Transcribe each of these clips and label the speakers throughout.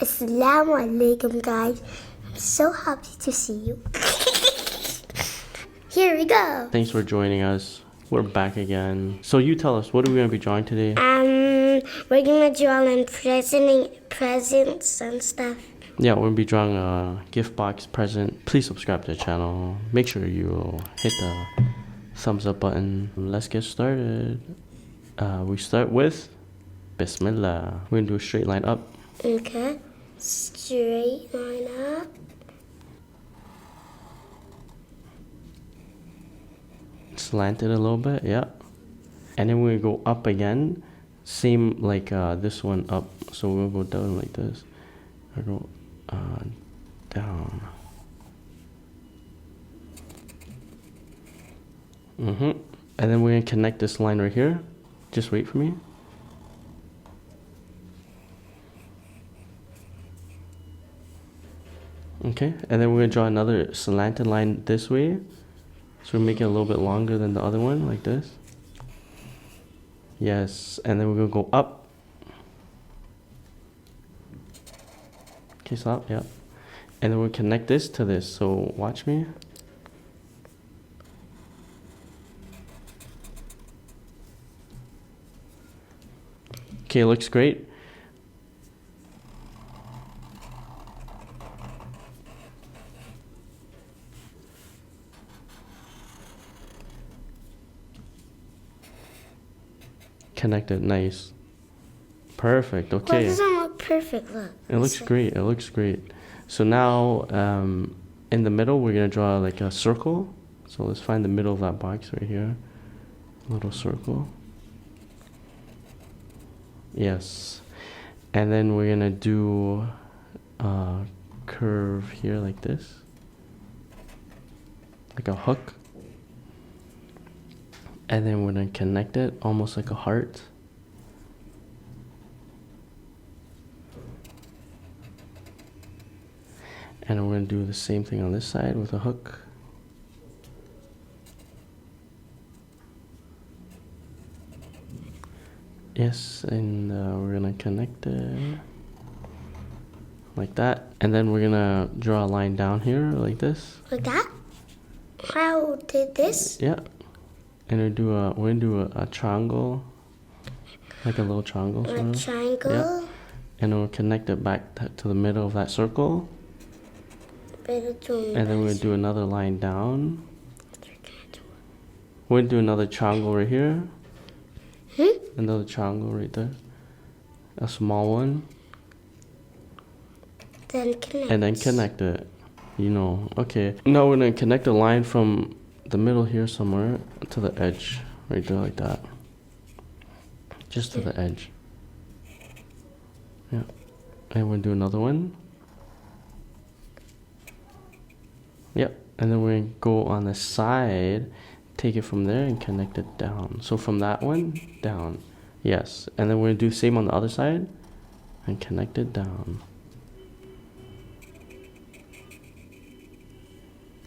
Speaker 1: Assalamu alaikum, guys. I'm so happy to see you. Here we go.
Speaker 2: Thanks for joining us. We're back again. So you tell us, what are we going to be drawing today?
Speaker 1: We're gonna draw on presents and stuff.
Speaker 2: Yeah, we're going to be drawing a gift box present. Please subscribe to the channel. Make sure you hit the thumbs up button. Let's get started. We start with Bismillah. We're going to do a straight line up.
Speaker 1: Okay. Straight line up.
Speaker 2: Slant it a little bit, yeah. And then we're going to go up again. Same like this one up. So we'll go down like this. We'll go down. And then we're going to connect this line right here. Just wait for me. Okay, and then we're going to draw another slanted line this way. So we make it a little bit longer than the other one, like this. Yes, and then we're going to go up. Okay, stop, yeah. And then we'll connect this to this, so watch me. Okay, looks great. Connected, nice. Perfect, okay.
Speaker 1: Well, it doesn't look perfect, look.
Speaker 2: It looks great, it looks great. So now, in the middle, we're gonna draw like a circle. So let's find the middle of that box right here. Little circle. Yes. And then we're gonna do a curve here like this. Like a hook. And then we're gonna connect it almost like a heart. And we're gonna do the same thing on this side with a hook. Yes, and we're gonna connect it like that. And then we're gonna draw a line down here like this.
Speaker 1: Like that? How did this?
Speaker 2: Yeah. And we're gonna do a triangle, like a little triangle.
Speaker 1: A triangle?
Speaker 2: Yeah. And then we'll connect it back to the middle of that circle. And then we're gonna do another line down. We're gonna do another triangle right here. Another triangle right there. A small one.
Speaker 1: Then connect.
Speaker 2: And then connect it. You know, okay. Now we're gonna connect a line from the middle here somewhere to the edge. Right there like that. Just to the edge. Yeah. And we'll do another one. Yep. And then we're gonna go on the side, take it from there and connect it down. So from that one, down. Yes. And then we're gonna do the same on the other side and connect it down.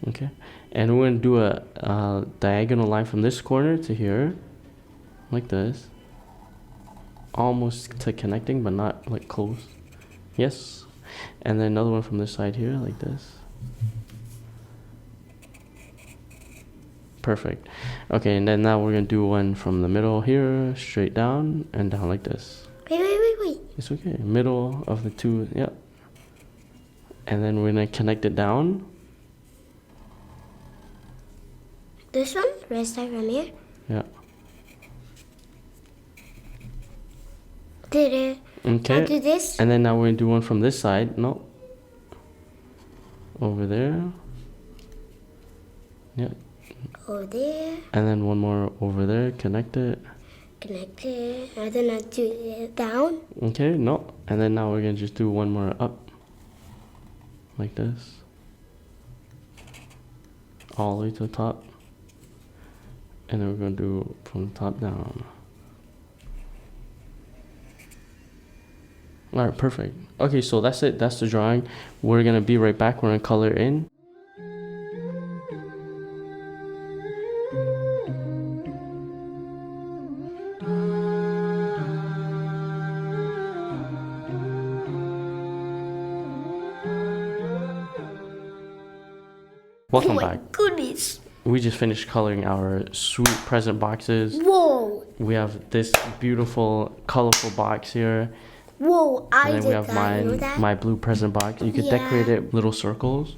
Speaker 2: Okay. And we're going to do a diagonal line from this corner to here, like this. Almost to connecting, but not like close. Yes. And then another one from this side here, like this. Perfect. Okay, and then now we're going to do one from the middle here, straight down, and down like this.
Speaker 1: Wait.
Speaker 2: It's okay. Middle of the two, yeah. And then we're going to connect it down.
Speaker 1: This one? Right side from here?
Speaker 2: Yeah.
Speaker 1: Okay. I'll do this.
Speaker 2: And then now we're going to do one from this side. No. Over there. Yeah.
Speaker 1: Over there.
Speaker 2: And then one more over there. Connect it.
Speaker 1: Connect it. And then I'll do it down.
Speaker 2: Okay, no. And then now we're going to just do one more up. Like this. All the way to the top. And then we're going to do from the top down. Alright, perfect. Okay, so that's it. That's the drawing. We're going to be right back. We're going to color in. Welcome
Speaker 1: Oh my
Speaker 2: back.
Speaker 1: goodness.
Speaker 2: We just finished coloring our sweet present boxes.
Speaker 1: Whoa.
Speaker 2: We have this beautiful, colorful box here.
Speaker 1: Whoa,
Speaker 2: And
Speaker 1: I
Speaker 2: then
Speaker 1: did
Speaker 2: we have
Speaker 1: that. You know that?
Speaker 2: my blue present box. You could
Speaker 1: Yeah.
Speaker 2: decorate it with little circles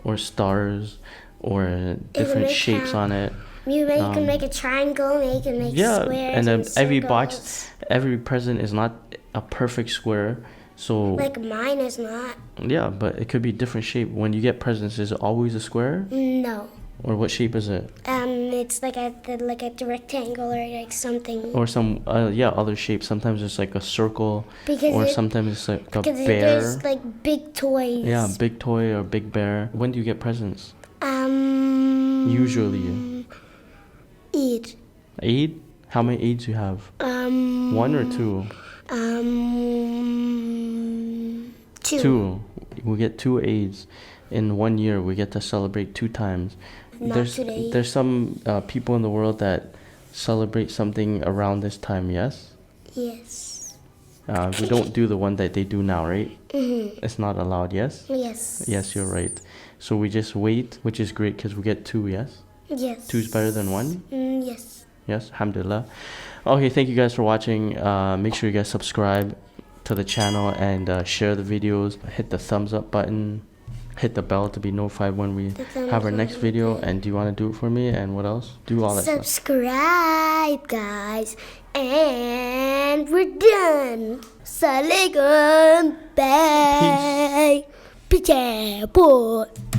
Speaker 2: or stars or different
Speaker 1: make
Speaker 2: shapes on it.
Speaker 1: You can make a triangle, you can make
Speaker 2: Yeah,
Speaker 1: squares
Speaker 2: and then every
Speaker 1: circles.
Speaker 2: box, every present is not a perfect square. So
Speaker 1: Like mine is not.
Speaker 2: yeah, but it could be different shape. When you get presents, is it always a square?
Speaker 1: No.
Speaker 2: Or what shape is it?
Speaker 1: It's like a rectangle or like something.
Speaker 2: Or some other shape. Sometimes it's like a circle, or sometimes it's like a
Speaker 1: because
Speaker 2: bear.
Speaker 1: there's like big toys.
Speaker 2: Yeah, big toy or big bear. When do you get presents? Usually.
Speaker 1: Eid.
Speaker 2: Eid? How many Eids do you have? 1 or 2?
Speaker 1: Two.
Speaker 2: 2. We get 2 Eids. In 1 year, we get to celebrate 2 times.
Speaker 1: Not today.
Speaker 2: There's some people in the world that celebrate something around this time, yes?
Speaker 1: Yes.
Speaker 2: We don't do the one that they do now, right?
Speaker 1: Mm-hmm.
Speaker 2: It's not allowed, yes?
Speaker 1: Yes.
Speaker 2: Yes, you're right. So we just wait, which is great because we get 2, yes?
Speaker 1: Yes.
Speaker 2: 2 is better than 1?
Speaker 1: Yes.
Speaker 2: Yes, alhamdulillah. Okay, thank you guys for watching. Make sure you guys subscribe to the channel and share the videos. Hit the thumbs up button. Hit the bell to be notified when we have our next video. And do you want to do it for me? And what else? Do all that stuff.
Speaker 1: Subscribe, guys. And we're done. Assalamualaikum. Bye. Peace. Peace.